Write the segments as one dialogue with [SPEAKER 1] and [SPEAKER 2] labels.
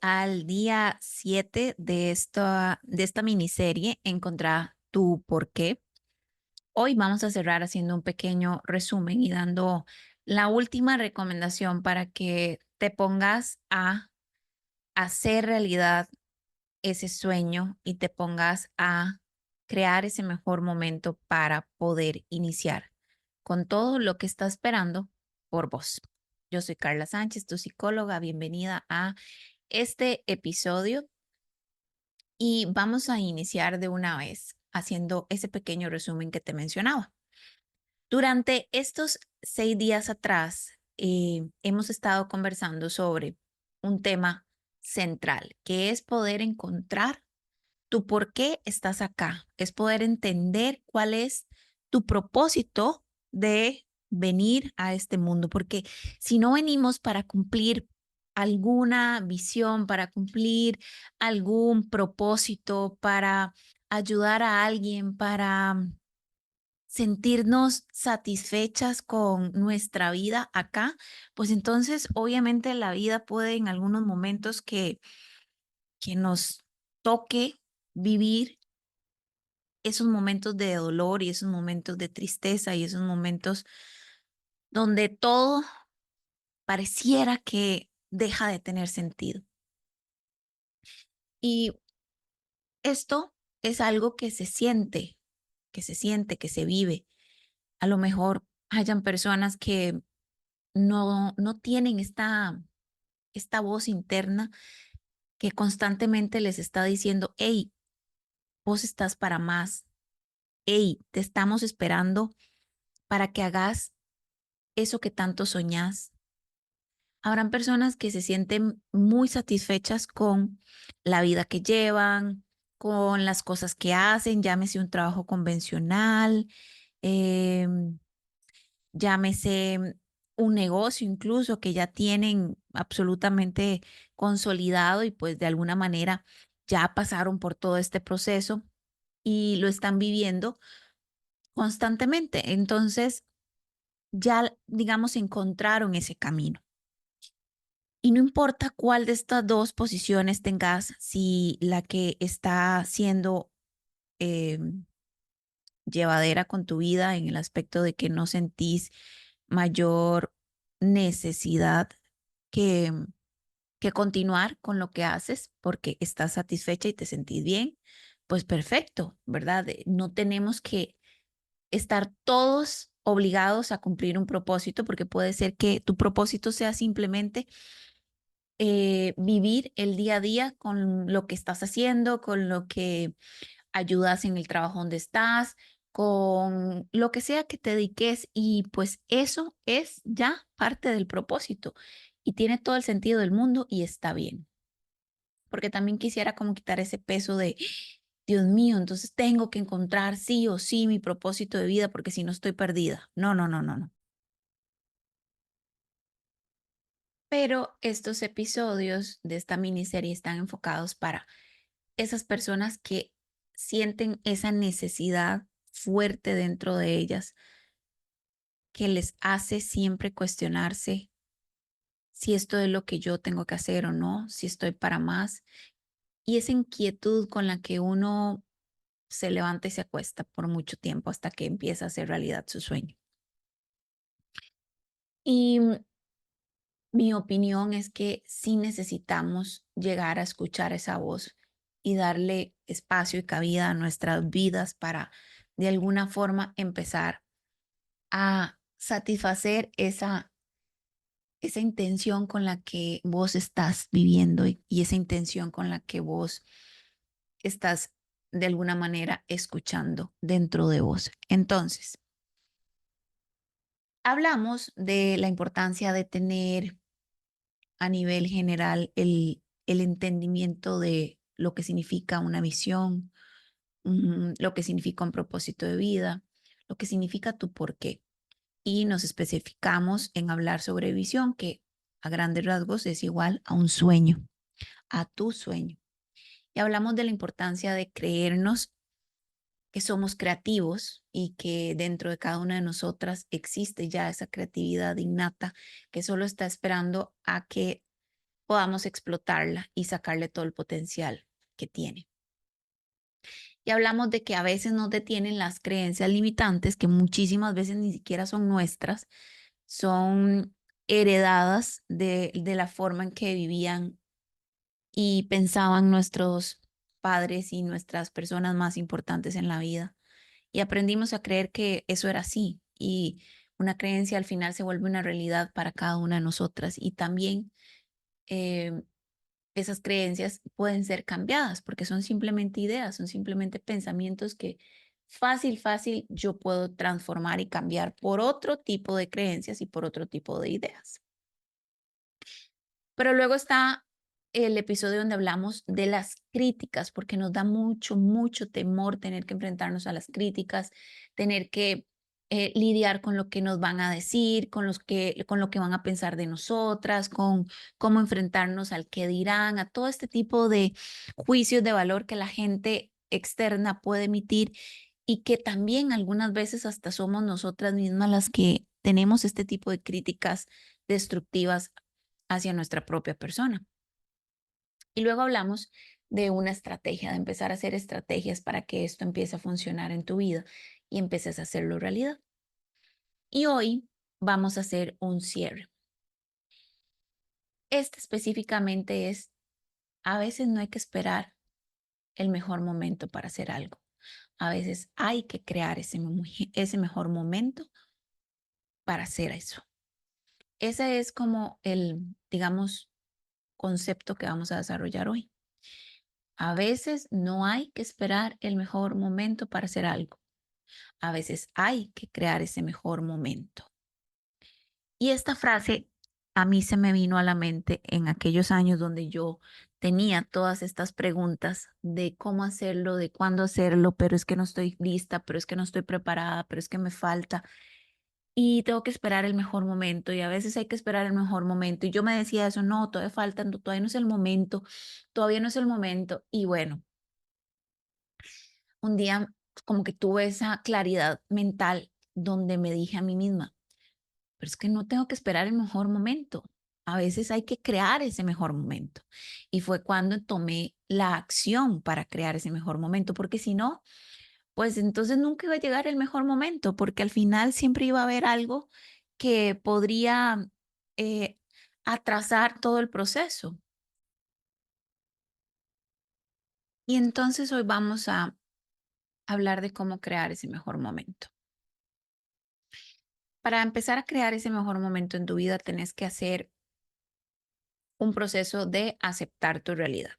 [SPEAKER 1] al día 7 de esta miniserie, Encontrar tu porqué. Hoy vamos a cerrar haciendo un pequeño resumen y dando la última recomendación para que te pongas a hacer realidad ese sueño y te pongas a crear ese mejor momento para poder iniciar con todo lo que está esperando por vos. Yo soy Carla Sánchez, tu psicóloga. Bienvenida a este episodio y vamos a iniciar de una vez haciendo ese pequeño resumen que te mencionaba. Durante estos 6 días atrás, hemos estado conversando sobre un tema central, que es poder encontrar tu por qué estás acá, es poder entender cuál es tu propósito de venir a este mundo, porque si no venimos para cumplir alguna visión, para cumplir algún propósito, para ayudar a alguien, para sentirnos satisfechas con nuestra vida acá, pues entonces obviamente la vida puede en algunos momentos que nos toque vivir esos momentos de dolor y esos momentos de tristeza y esos momentos donde todo pareciera que deja de tener sentido. Y esto es algo que se vive. A lo mejor hayan personas que no tienen esta voz interna que constantemente les está diciendo, hey, vos estás para más, hey, te estamos esperando para que hagas eso que tanto soñás. Habrán personas que se sienten muy satisfechas con la vida que llevan, con las cosas que hacen, llámese un trabajo convencional, em, llámese un negocio incluso que ya tienen absolutamente consolidado y pues de alguna manera ya pasaron por todo este proceso y lo están viviendo constantemente. Entonces ya, digamos, encontraron ese camino. Y no importa cuál de estas dos posiciones tengas, si la que está siendo eh, llevadera con tu vida en el aspecto de que no sentís mayor necesidad que, que continuar con lo que haces porque estás satisfecha y te sentís bien, pues perfecto, ¿verdad? No tenemos que estar todos obligados a cumplir un propósito porque puede ser que tu propósito sea simplemente vivir el día a día con lo que estás haciendo, con lo que ayudas en el trabajo donde estás, con lo que sea que te dediques y pues eso es ya parte del propósito y tiene todo el sentido del mundo y está bien. Porque también quisiera como quitar ese peso de, Dios mío, entonces tengo que encontrar sí o sí mi propósito de vida porque si no estoy perdida. No, no, no, no, no. Pero estos episodios de esta miniserie están enfocados para esas personas que sienten esa necesidad fuerte dentro de ellas que les hace siempre cuestionarse si esto es lo que yo tengo que hacer o no, si estoy para más. Y esa inquietud con la que uno se levanta y se acuesta por mucho tiempo hasta que empieza a hacer realidad su sueño. Y mi opinión es que sí necesitamos llegar a escuchar esa voz y darle espacio y cabida a nuestras vidas para de alguna forma empezar a satisfacer esa intención con la que vos estás viviendo y esa intención con la que vos estás de alguna manera escuchando dentro de vos. Entonces, hablamos de la importancia de tener a nivel general el entendimiento de lo que significa una visión, lo que significa un propósito de vida, lo que significa tu porqué. Y nos especificamos en hablar sobre visión, que a grandes rasgos es igual a un sueño, a tu sueño. Y hablamos de la importancia de creernos que somos creativos y que dentro de cada una de nosotras existe ya esa creatividad innata que solo está esperando a que podamos explotarla y sacarle todo el potencial que tiene. Y hablamos de que a veces nos detienen las creencias limitantes, que muchísimas veces ni siquiera son nuestras, son heredadas de la forma en que vivían y pensaban nuestros padres y nuestras personas más importantes en la vida. Y aprendimos a creer que eso era así. Y una creencia al final se vuelve una realidad para cada una de nosotras. Y también eh, esas creencias pueden ser cambiadas porque son simplemente ideas, son simplemente pensamientos que fácil yo puedo transformar y cambiar por otro tipo de creencias y por otro tipo de ideas. Pero luego está el episodio donde hablamos de las críticas, porque nos da mucho temor tener que enfrentarnos a las críticas, tener que lidiar con lo que nos van a decir, con lo que van a pensar de nosotras, con cómo enfrentarnos al qué dirán, a todo este tipo de juicios de valor que la gente externa puede emitir y que también algunas veces hasta somos nosotras mismas las que tenemos este tipo de críticas destructivas hacia nuestra propia persona. Y luego hablamos de una estrategia, de empezar a hacer estrategias para que esto empiece a funcionar en tu vida y empieces a hacerlo realidad. Y hoy vamos a hacer un cierre. Este específicamente es, a veces no hay que esperar el mejor momento para hacer algo. A veces hay que crear ese mejor momento para hacer eso. Ese es como el, digamos, concepto que vamos a desarrollar hoy. A veces no hay que esperar el mejor momento para hacer algo. A veces hay que crear ese mejor momento. Y esta frase a mí se me vino a la mente en aquellos años donde yo tenía todas estas preguntas de cómo hacerlo, de cuándo hacerlo, pero es que no estoy lista, pero es que no estoy preparada, pero es que me falta. Y tengo que esperar el mejor momento y a veces hay que esperar el mejor momento. Y yo me decía eso, no, todavía falta, todavía no es el momento, todavía no es el momento. Y bueno, un día como que tuve esa claridad mental donde me dije a mí misma, pero es que no tengo que esperar el mejor momento. A veces hay que crear ese mejor momento. Y fue cuando tomé la acción para crear ese mejor momento, porque si no, pues entonces nunca iba a llegar el mejor momento, porque al final siempre iba a haber algo que podría eh, atrasar todo el proceso. Y entonces hoy vamos a hablar de cómo crear ese mejor momento. Para empezar a crear ese mejor momento en tu vida, tenés que hacer un proceso de aceptar tu realidad.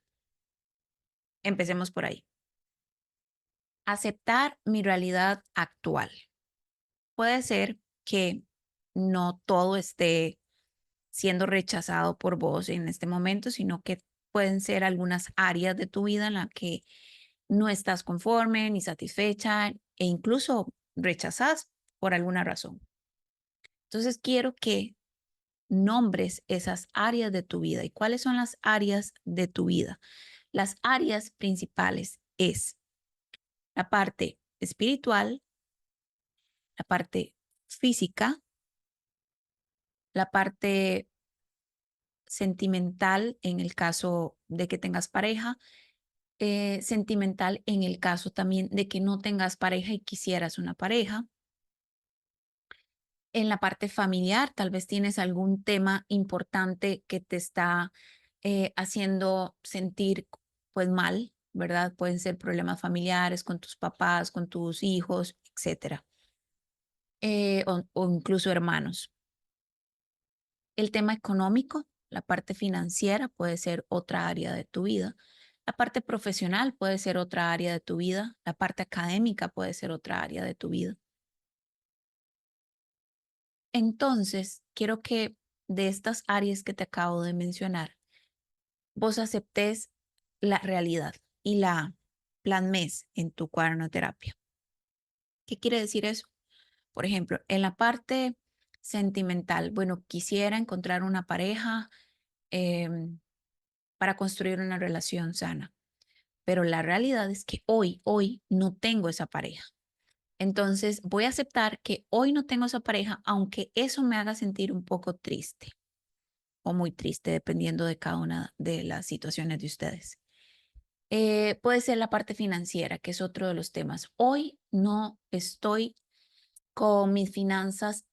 [SPEAKER 1] Empecemos por ahí. Aceptar mi realidad actual. Puede ser que no todo esté siendo rechazado por vos en este momento, sino que pueden ser algunas áreas de tu vida en las que no estás conforme ni satisfecha e incluso rechazas por alguna razón. Entonces quiero que nombres esas áreas de tu vida. ¿Y cuáles son las áreas de tu vida? Las áreas principales es la parte espiritual, la parte física, la parte sentimental en el caso de que tengas pareja, sentimental en el caso también de que no tengas pareja y quisieras una pareja. En la parte familiar, tal vez tienes algún tema importante que te está haciendo sentir pues mal, ¿verdad? Pueden ser problemas familiares con tus papás, con tus hijos, etcétera. O incluso hermanos. El tema económico, la parte financiera puede ser otra área de tu vida. La parte profesional puede ser otra área de tu vida. La parte académica puede ser otra área de tu vida. Entonces, quiero que de estas áreas que te acabo de mencionar, vos aceptes la realidad y la plasmes en tu cuaderno de terapia. ¿Qué quiere decir eso? Por ejemplo, en la parte sentimental, bueno, quisiera encontrar una pareja em, para construir una relación sana, pero la realidad es que hoy no tengo esa pareja. Entonces voy a aceptar que hoy no tengo esa pareja, aunque eso me haga sentir un poco triste. o muy triste, dependiendo de cada una de las situaciones de ustedes. Puede ser la parte financiera, que es otro de los temas. Hoy no estoy con mis finanzas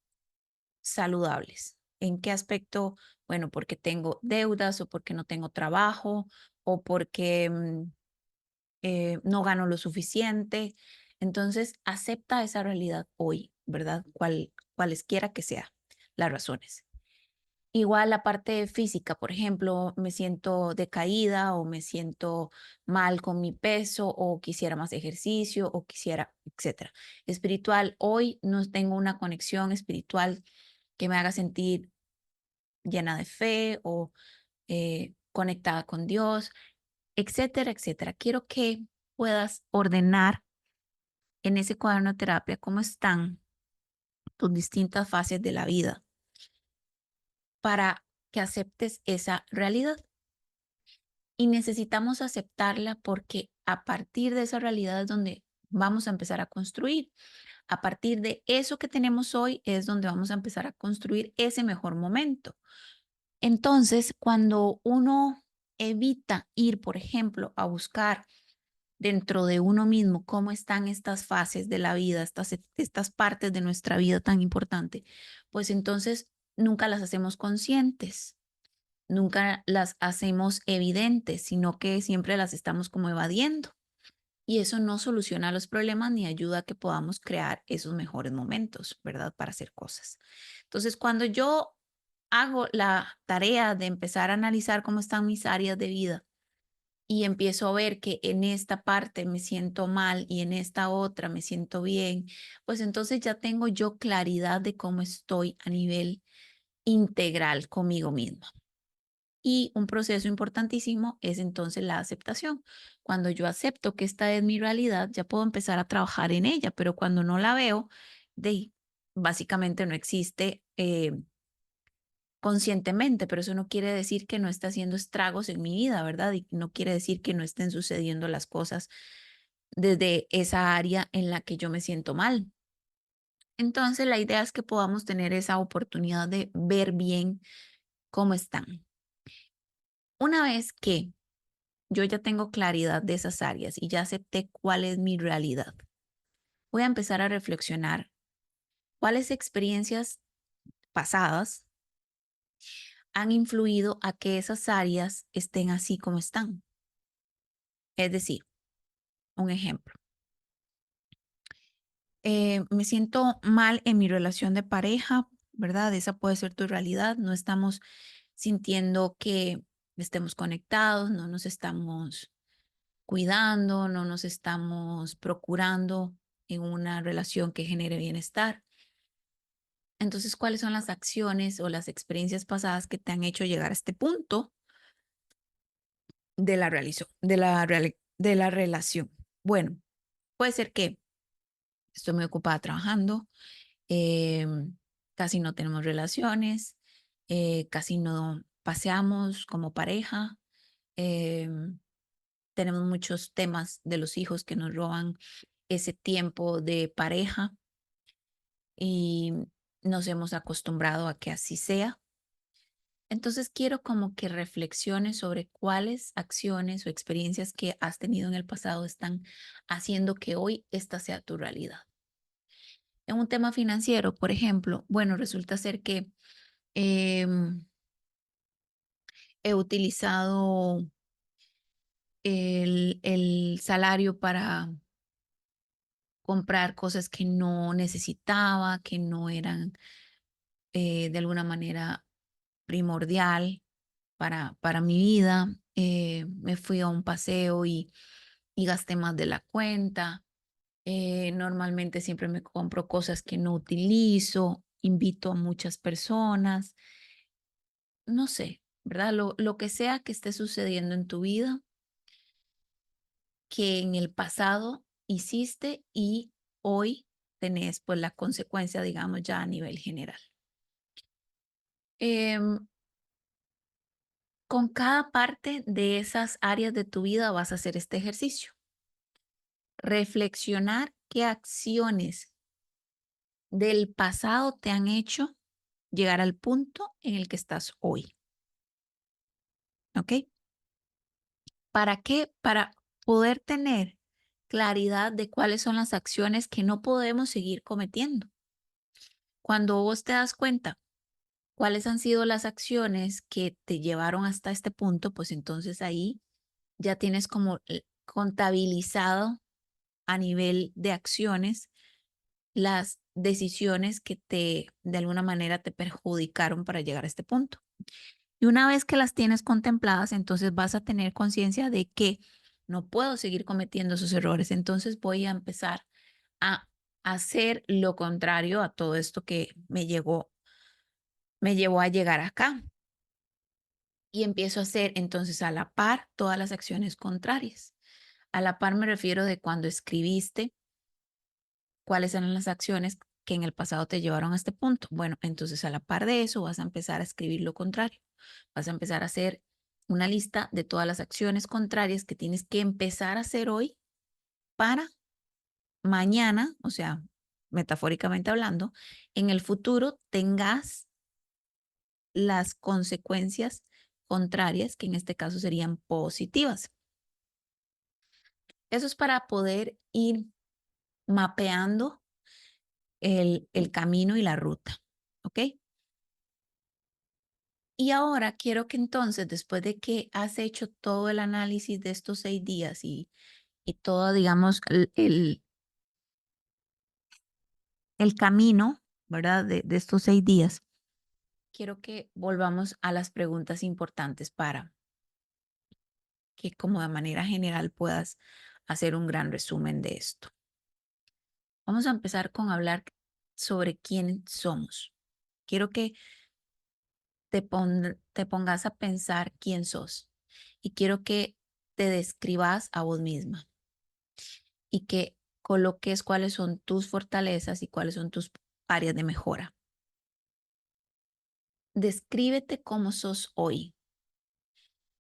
[SPEAKER 1] saludables. ¿En qué aspecto? Bueno, porque tengo deudas o porque no tengo trabajo o porque no gano lo suficiente. Entonces, acepta esa realidad hoy, ¿verdad? Cualesquiera que sea las razones. Igual la parte física, por ejemplo, me siento decaída o me siento mal con mi peso o quisiera más ejercicio o quisiera, etcétera. Espiritual, hoy no tengo una conexión espiritual que me haga sentir llena de fe o conectada con Dios, etcétera, etcétera. Quiero que puedas ordenar en ese cuaderno de terapia cómo están tus distintas fases de la vida para que aceptes esa realidad. Y necesitamos aceptarla porque a partir de esa realidad es donde vamos a empezar a construir. A partir de eso que tenemos hoy es donde vamos a empezar a construir ese mejor momento. Entonces, cuando uno evita ir, por ejemplo, a buscar dentro de uno mismo cómo están estas fases de la vida, estas partes de nuestra vida tan importante, pues entonces nunca las hacemos conscientes, nunca las hacemos evidentes, sino que siempre las estamos como evadiendo. Y eso no soluciona los problemas ni ayuda a que podamos crear esos mejores momentos, ¿verdad? Para hacer cosas. Entonces, cuando yo hago la tarea de empezar a analizar cómo están mis áreas de vida y empiezo a ver que en esta parte me siento mal y en esta otra me siento bien, pues entonces ya tengo yo claridad de cómo estoy a nivel integral conmigo misma. Y un proceso importantísimo es entonces la aceptación. Cuando yo acepto que esta es mi realidad, ya puedo empezar a trabajar en ella, pero cuando no la veo, básicamente no existe conscientemente, pero eso no quiere decir que no está haciendo estragos en mi vida, ¿verdad? Y no quiere decir que no estén sucediendo las cosas desde esa área en la que yo me siento mal. Entonces, la idea es que podamos tener esa oportunidad de ver bien cómo están. Una vez que yo ya tengo claridad de esas áreas y ya acepté cuál es mi realidad, voy a empezar a reflexionar cuáles experiencias pasadas han influido a que esas áreas estén así como están. Es decir, un ejemplo. Me siento mal en mi relación de pareja, ¿verdad? Esa puede ser tu realidad. No estamos sintiendo que estemos conectados, no nos estamos cuidando, no nos estamos procurando en una relación que genere bienestar. Entonces, ¿cuáles son las acciones o las experiencias pasadas que te han hecho llegar a este punto de de la relación? Bueno, puede ser que estoy muy ocupada trabajando, casi no tenemos relaciones, casi no paseamos como pareja, em, tenemos muchos temas de los hijos que nos roban ese tiempo de pareja y nos hemos acostumbrado a que así sea. Entonces quiero como que reflexiones sobre cuáles acciones o experiencias que has tenido en el pasado están haciendo que hoy esta sea tu realidad. En un tema financiero, por ejemplo, bueno, resulta ser que em, he utilizado el salario para comprar cosas que no necesitaba, que no eran de alguna manera primordial para mi vida. Me fui a un paseo y gasté más de la cuenta. Normalmente siempre me compro cosas que no utilizo, invito a muchas personas, no sé, ¿verdad? Lo que sea que esté sucediendo en tu vida, que en el pasado hiciste y hoy tenés pues la consecuencia, digamos, ya a nivel general. Em, con cada parte de esas áreas de tu vida vas a hacer este ejercicio. Reflexionar qué acciones del pasado te han hecho llegar al punto en el que estás hoy. ¿Ok? ¿Para qué? Para poder tener claridad de cuáles son las acciones que no podemos seguir cometiendo. Cuando vos te das cuenta cuáles han sido las acciones que te llevaron hasta este punto, pues entonces ahí ya tienes como contabilizado a nivel de acciones las decisiones que de alguna manera te perjudicaron para llegar a este punto. Y una vez que las tienes contempladas, entonces vas a tener conciencia de que no puedo seguir cometiendo esos errores. Entonces voy a empezar a hacer lo contrario a todo esto que me llevó a llegar acá. Y empiezo a hacer entonces a la par todas las acciones contrarias. A la par me refiero de cuando escribiste, cuáles eran las acciones que en el pasado te llevaron a este punto. Bueno, entonces a la par de eso vas a empezar a escribir lo contrario. Vas a empezar a hacer una lista de todas las acciones contrarias que tienes que empezar a hacer hoy para mañana, o sea, metafóricamente hablando, en el futuro tengas las consecuencias contrarias, que en este caso serían positivas. Eso es para poder ir mapeando el camino y la ruta, ¿ok? Y ahora quiero que entonces, después de que has hecho todo el análisis de estos 6 días y todo, digamos, el camino, ¿verdad? De estos 6 días, quiero que volvamos a las preguntas importantes para que como de manera general puedas hacer un gran resumen de esto. Vamos a empezar con hablar sobre quién somos. Quiero que te pongas a pensar quién sos y quiero que te describas a vos misma y que coloques cuáles son tus fortalezas y cuáles son tus áreas de mejora. Descríbete cómo sos hoy.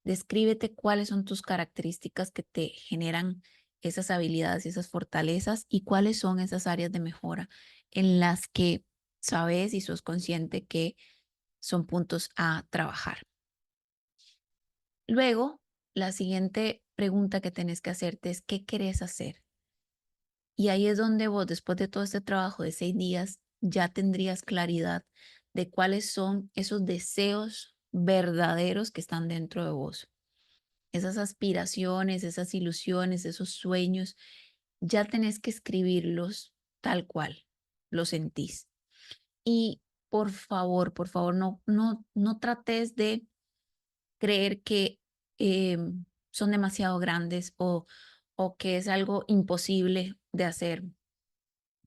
[SPEAKER 1] Descríbete cuáles son tus características que te generan esas habilidades y esas fortalezas y cuáles son esas áreas de mejora en las que sabes y sos consciente que son puntos a trabajar. Luego, la siguiente pregunta que tenés que hacerte es, ¿qué querés hacer? Y ahí es donde vos, después de todo este trabajo de 6 días, ya tendrías claridad de cuáles son esos deseos verdaderos que están dentro de vos. Esas aspiraciones, esas ilusiones, esos sueños, ya tenés que escribirlos tal cual los sentís. Y por favor, no trates de creer que son demasiado grandes o que es algo imposible de hacer.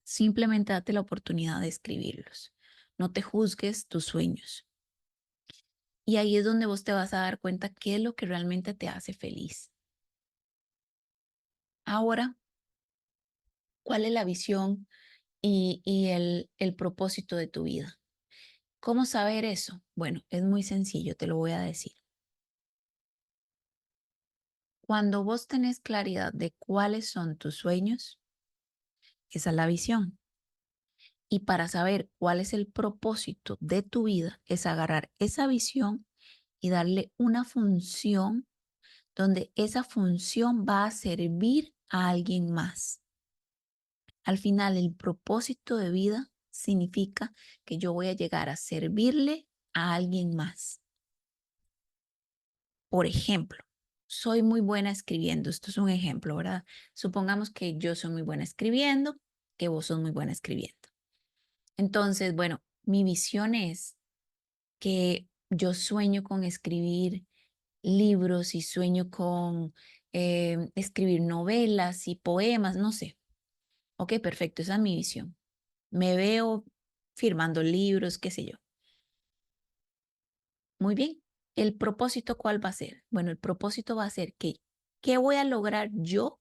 [SPEAKER 1] Simplemente date la oportunidad de escribirlos. No te juzgues tus sueños. Y ahí es donde vos te vas a dar cuenta qué es lo que realmente te hace feliz. Ahora, ¿cuál es la visión y el propósito de tu vida? ¿Cómo saber eso? Bueno, es muy sencillo, te lo voy a decir. Cuando vos tenés claridad de cuáles son tus sueños, esa es la visión. Y para saber cuál es el propósito de tu vida, es agarrar esa visión y darle una función donde esa función va a servir a alguien más. Al final, el propósito de vida significa que yo voy a llegar a servirle a alguien más. Por ejemplo, soy muy buena escribiendo. Esto es un ejemplo, ¿verdad? Supongamos que yo soy muy buena escribiendo, que vos sos muy buena escribiendo. Entonces, bueno, mi visión es que yo sueño con escribir libros y sueño con escribir novelas y poemas, no sé. Ok, perfecto, esa es mi visión. Me veo firmando libros, qué sé yo. Muy bien. ¿El propósito cuál va a ser? Bueno, el propósito va a ser que, ¿qué voy a lograr yo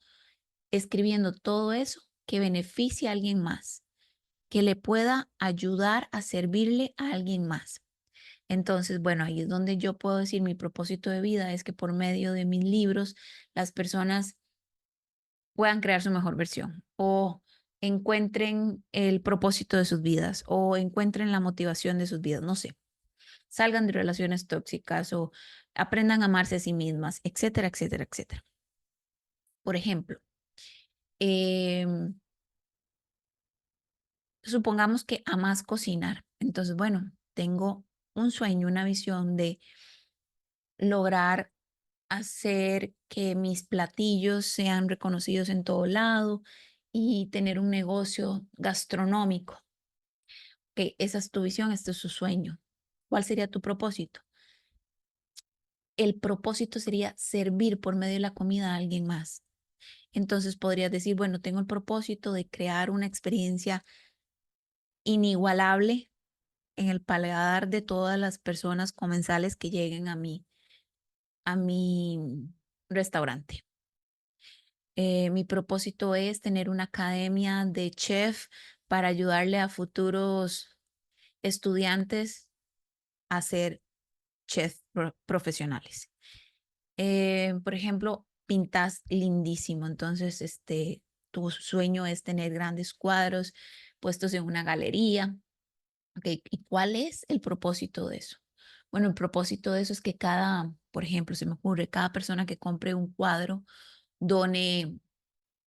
[SPEAKER 1] escribiendo todo eso que beneficie a alguien más? Que le pueda ayudar a servirle a alguien más. Entonces, bueno, ahí es donde yo puedo decir mi propósito de vida es que por medio de mis libros las personas puedan crear su mejor versión o encuentren el propósito de sus vidas o encuentren la motivación de sus vidas, no sé. salgan de relaciones tóxicas o aprendan a amarse a sí mismas, etcétera, etcétera, etcétera. Por ejemplo, em, supongamos que amas cocinar. Entonces, bueno, tengo un sueño, una visión de lograr hacer que mis platillos sean reconocidos en todo lado y tener un negocio gastronómico. Ok, esa es tu visión, este es tu sueño. ¿Cuál sería tu propósito? El propósito sería servir por medio de la comida a alguien más. Entonces podrías decir, bueno, tengo el propósito de crear una experiencia inigualable en el paladar de todas las personas comensales que lleguen a mi restaurante. Mi propósito es tener una academia de chef para ayudarle a futuros estudiantes a ser chef profesionales. Por ejemplo, pintas lindísimo, entonces tu sueño es tener grandes cuadros puestos en una galería. Okay, ¿y cuál es el propósito de eso? Bueno, el propósito de eso es que por ejemplo, se me ocurre, cada persona que compre un cuadro done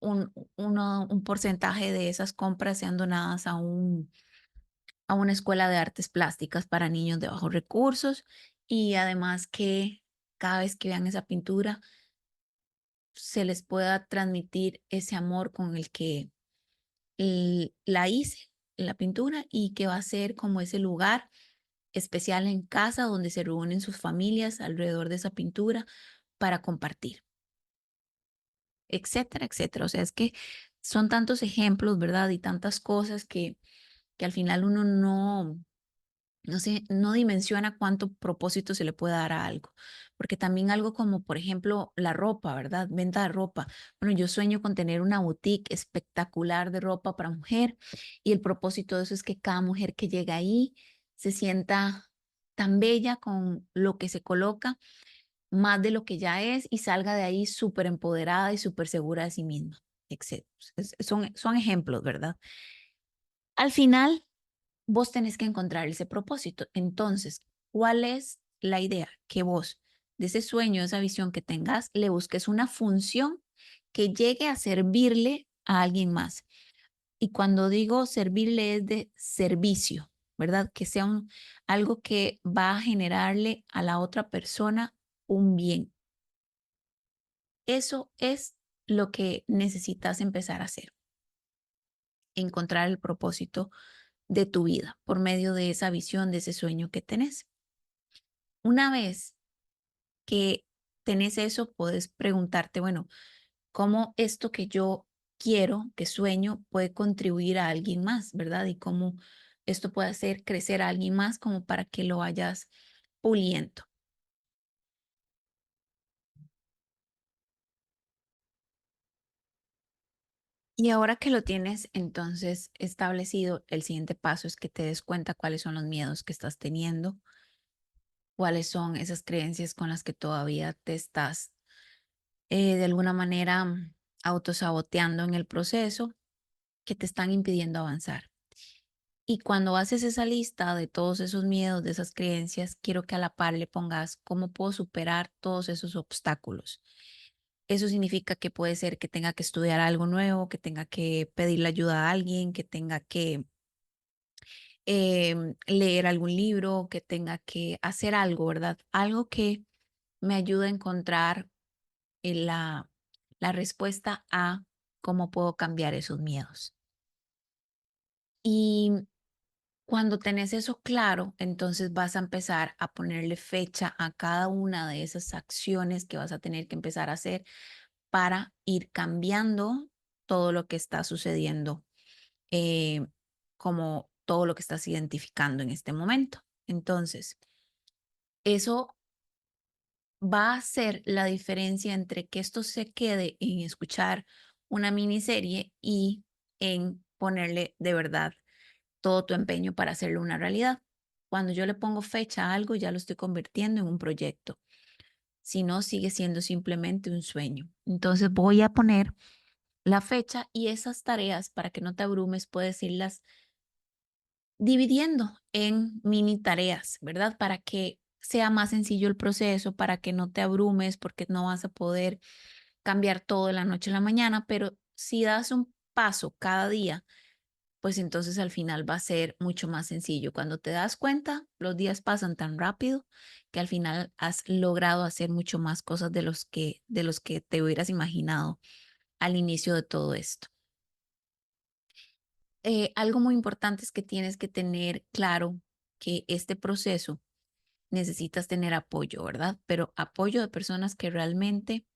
[SPEAKER 1] un porcentaje de esas compras sean donadas a una escuela de artes plásticas para niños de bajos recursos y además que cada vez que vean esa pintura se les pueda transmitir ese amor con el que la hice, la pintura, y que va a ser como ese lugar especial en casa donde se reúnen sus familias alrededor de esa pintura para compartir, etcétera, etcétera. O sea, es que son tantos ejemplos, ¿verdad? Y tantas cosas que al final uno no dimensiona cuánto propósito se le puede dar a algo. Porque también algo como, por ejemplo, la ropa, ¿verdad? Venta de ropa. Bueno, yo sueño con tener una boutique espectacular de ropa para mujer y el propósito de eso es que cada mujer que llega ahí se sienta tan bella con lo que se coloca, más de lo que ya es y salga de ahí súper empoderada y súper segura de sí misma, etcétera. Son ejemplos, ¿verdad? Al final, vos tenés que encontrar ese propósito. Entonces, ¿cuál es la idea? Que vos, de ese sueño, de esa visión que tengas, le busques una función que llegue a servirle a alguien más. Y cuando digo servirle es de servicio, ¿verdad? Que sea algo que va a generarle a la otra persona un bien. Eso es lo que necesitas empezar a hacer, encontrar el propósito de tu vida por medio de esa visión, de ese sueño que tenés. Una vez que tenés eso, puedes preguntarte, bueno, ¿cómo esto que yo quiero, que sueño, puede contribuir a alguien más, verdad? Y cómo esto puede hacer crecer a alguien más como para que lo vayas puliendo. Y ahora que lo tienes entonces establecido, el siguiente paso es que te des cuenta cuáles son los miedos que estás teniendo, cuáles son esas creencias con las que todavía te estás de alguna manera autosaboteando en el proceso que te están impidiendo avanzar. Y cuando haces esa lista de todos esos miedos, de esas creencias, quiero que a la par le pongas cómo puedo superar todos esos obstáculos. Eso significa que puede ser que tenga que estudiar algo nuevo, que tenga que pedirle ayuda a alguien, que tenga que leer algún libro, que tenga que hacer algo, ¿verdad? Algo que me ayude a encontrar la respuesta a cómo puedo cambiar esos miedos. Y cuando tenés eso claro, entonces vas a empezar a ponerle fecha a cada una de esas acciones que vas a tener que empezar a hacer para ir cambiando todo lo que está sucediendo, eh, como todo lo que estás identificando en este momento. Entonces, eso va a hacer la diferencia entre que esto se quede en escuchar una miniserie y en ponerle de verdad todo tu empeño para hacerlo una realidad. Cuando yo le pongo fecha a algo, ya lo estoy convirtiendo en un proyecto. Si no, sigue siendo simplemente un sueño. Entonces voy a poner la fecha y esas tareas para que no te abrumes, puedes irlas dividiendo en mini tareas, ¿verdad? Para que sea más sencillo el proceso, para que no te abrumes, porque no vas a poder cambiar todo de la noche a la mañana, pero si das un paso cada día, pues entonces al final va a ser mucho más sencillo. Cuando te das cuenta, los días pasan tan rápido que al final has logrado hacer mucho más cosas de los que te hubieras imaginado al inicio de todo esto. Algo muy importante es que tienes que tener claro que este proceso necesitas tener apoyo, ¿verdad? Pero apoyo de personas que realmente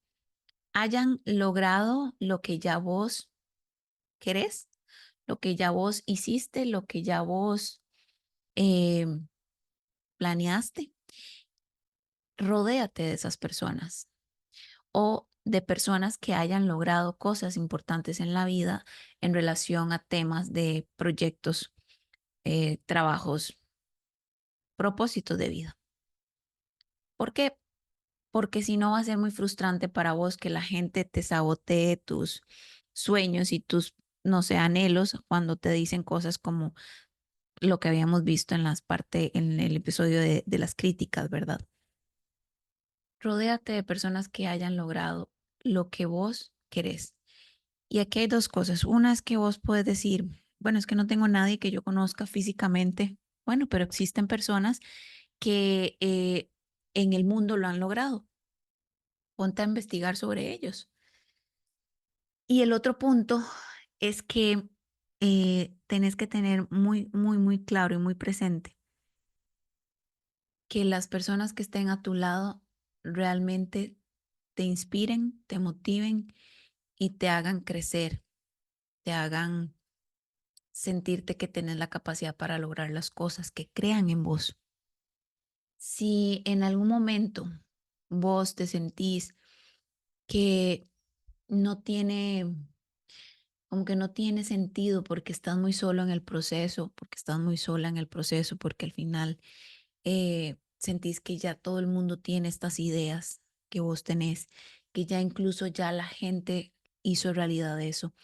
[SPEAKER 1] hayan logrado lo que ya vos querés, lo que ya vos hiciste, lo que ya vos eh, planeaste. Rodéate de esas personas o de personas que hayan logrado cosas importantes en la vida en relación a temas de proyectos, trabajos, propósitos de vida. ¿Por qué? Porque si no va a ser muy frustrante para vos que la gente te sabotee tus sueños y tus, no sé, anhelos cuando te dicen cosas como lo que habíamos visto en el episodio de las críticas, ¿verdad? Rodéate de personas que hayan logrado lo que vos querés. Y aquí hay dos cosas. Una es que vos puedes decir, bueno, es que no tengo nadie que yo conozca físicamente. Bueno, pero existen personas que en el mundo lo han logrado. Ponte a investigar sobre ellos. Y el otro punto es que tenés que tener muy, muy, muy claro y muy presente que las personas que estén a tu lado realmente te inspiren, te motiven y te hagan crecer, te hagan sentirte que tienes la capacidad para lograr las cosas, que crean en vos. Si en algún momento vos te sentís que no tiene, como que no tiene sentido porque estás muy solo en el proceso, porque estás muy sola en el proceso, porque al final sentís que ya todo el mundo tiene estas ideas que vos tenés, que ya incluso ya la gente hizo realidad eso.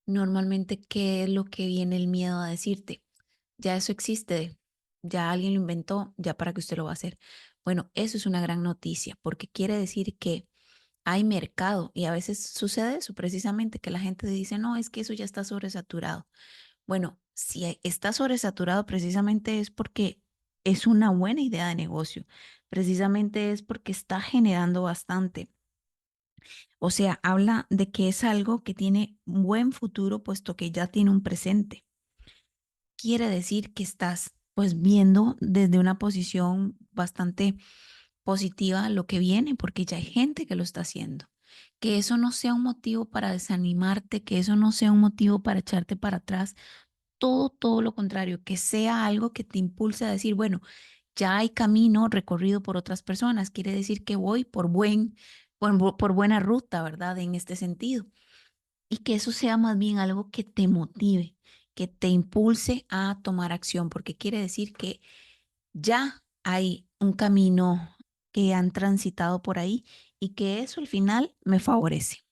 [SPEAKER 1] Normalmente, ¿qué es lo que viene el miedo a decirte? Ya eso existe, ya alguien lo inventó, ya para que usted lo va a hacer. Bueno, eso es una gran noticia porque quiere decir que hay mercado y a veces sucede eso precisamente, que la gente dice, no, es que eso ya está sobresaturado. Bueno, si está sobresaturado precisamente es porque es una buena idea de negocio, precisamente es porque está generando bastante. O sea, habla de que es algo que tiene un buen futuro puesto que ya tiene un presente. Quiere decir que estás pues viendo desde una posición bastante positiva lo que viene porque ya hay gente que lo está haciendo. Que eso no sea un motivo para desanimarte, que eso no sea un motivo para echarte para atrás, todo lo contrario, que sea algo que te impulse a decir, bueno, ya hay camino recorrido por otras personas, quiere decir que voy por buena ruta, ¿verdad? En este sentido. Y que eso sea más bien algo que te motive, que te impulse a tomar acción, porque quiere decir que ya hay un camino que han transitado por ahí y que eso al final me favorece.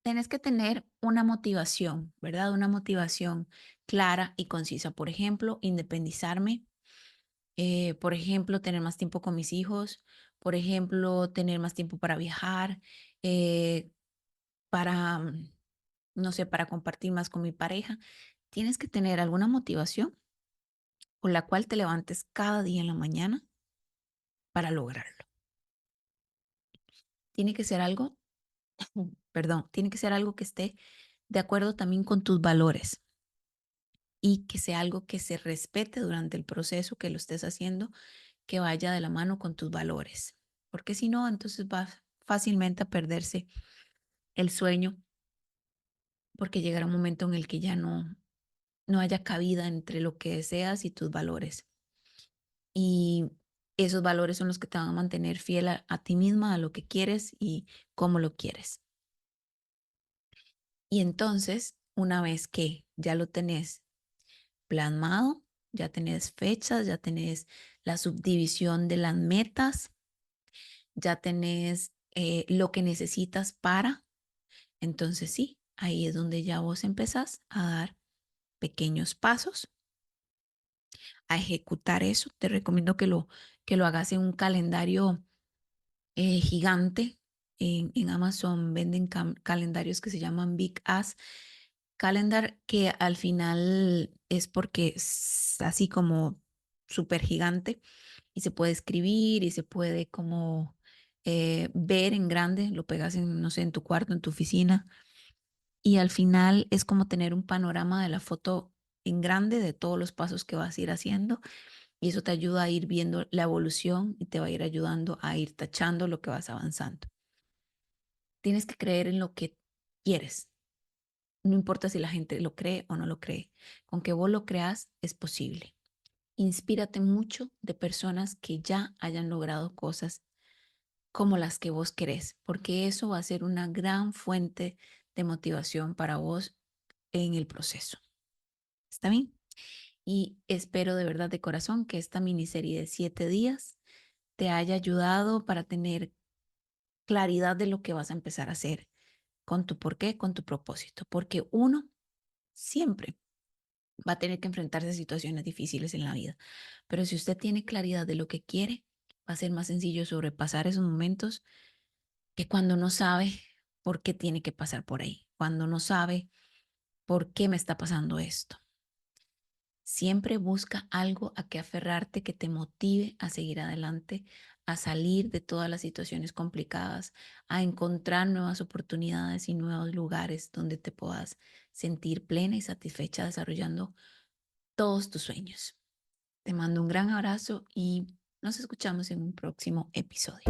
[SPEAKER 1] Tienes que tener una motivación, ¿verdad? Una motivación clara y concisa. Por ejemplo, independizarme, por ejemplo, tener más tiempo con mis hijos, por ejemplo, tener más tiempo para viajar, eh, para, no sé, para compartir más con mi pareja. Tienes que tener alguna motivación con la cual te levantes cada día en la mañana para lograrlo. Tiene que ser algo, perdón, tiene que ser algo que esté de acuerdo también con tus valores y que sea algo que se respete durante el proceso que lo estés haciendo, que vaya de la mano con tus valores. Porque si no, entonces va fácilmente a perderse el sueño porque llegará un momento en el que ya no haya cabida entre lo que deseas y tus valores. Y esos valores son los que te van a mantener fiel a ti misma, a lo que quieres y cómo lo quieres. Y entonces, una vez que ya lo tenés plasmado, ya tenés fechas, ya tenés la subdivisión de las metas, ya tenés lo que necesitas para, entonces sí, ahí es donde ya vos empezás a dar pequeños pasos a ejecutar eso. Te recomiendo que lo hagas en un calendario gigante. En Amazon venden calendarios que se llaman Big Ass Calendar, que al final es porque es así como súper gigante y se puede escribir y se puede como ver en grande, lo pegas en, no sé, en tu cuarto, en tu oficina, y al final es como tener un panorama de la foto en grande de todos los pasos que vas a ir haciendo, y eso te ayuda a ir viendo la evolución y te va a ir ayudando a ir tachando lo que vas avanzando. Tienes que creer en lo que quieres. No importa si la gente lo cree o no lo cree. Con que vos lo creas es posible. Inspírate mucho de personas que ya hayan logrado cosas como las que vos querés, porque eso va a ser una gran fuente de motivación para vos en el proceso. ¿Está bien? Y espero de verdad de corazón que esta miniserie de 7 días te haya ayudado para tener claridad de lo que vas a empezar a hacer con tu por qué, con tu propósito, porque uno siempre va a tener que enfrentarse a situaciones difíciles en la vida, pero si usted tiene claridad de lo que quiere, va a ser más sencillo sobrepasar esos momentos que cuando no sabe por qué tiene que pasar por ahí, cuando no sabe por qué me está pasando esto. Siempre busca algo a que aferrarte que te motive a seguir adelante, a salir de todas las situaciones complicadas, a encontrar nuevas oportunidades y nuevos lugares donde te puedas sentir plena y satisfecha desarrollando todos tus sueños. Te mando un gran abrazo y nos escuchamos en un próximo episodio.